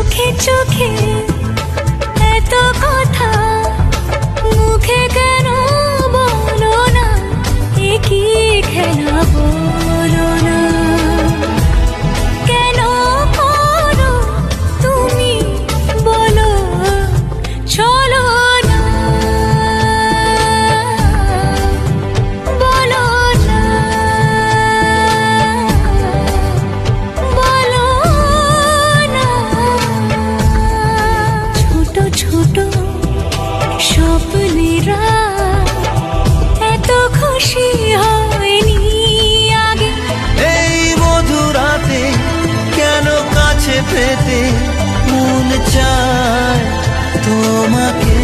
চোখে চোখে এত কথা, মুখে কেন বলো না, এ কি খেলা বলো না। কেন করো তুমি বলো চলো না, বলো না, বলো না। ছোট ছোট স্বপ্নেরা এত খুশি হয়নি আগে। এই মধুরাতে কেন কাছে পেতে মন চায় তোমাকে।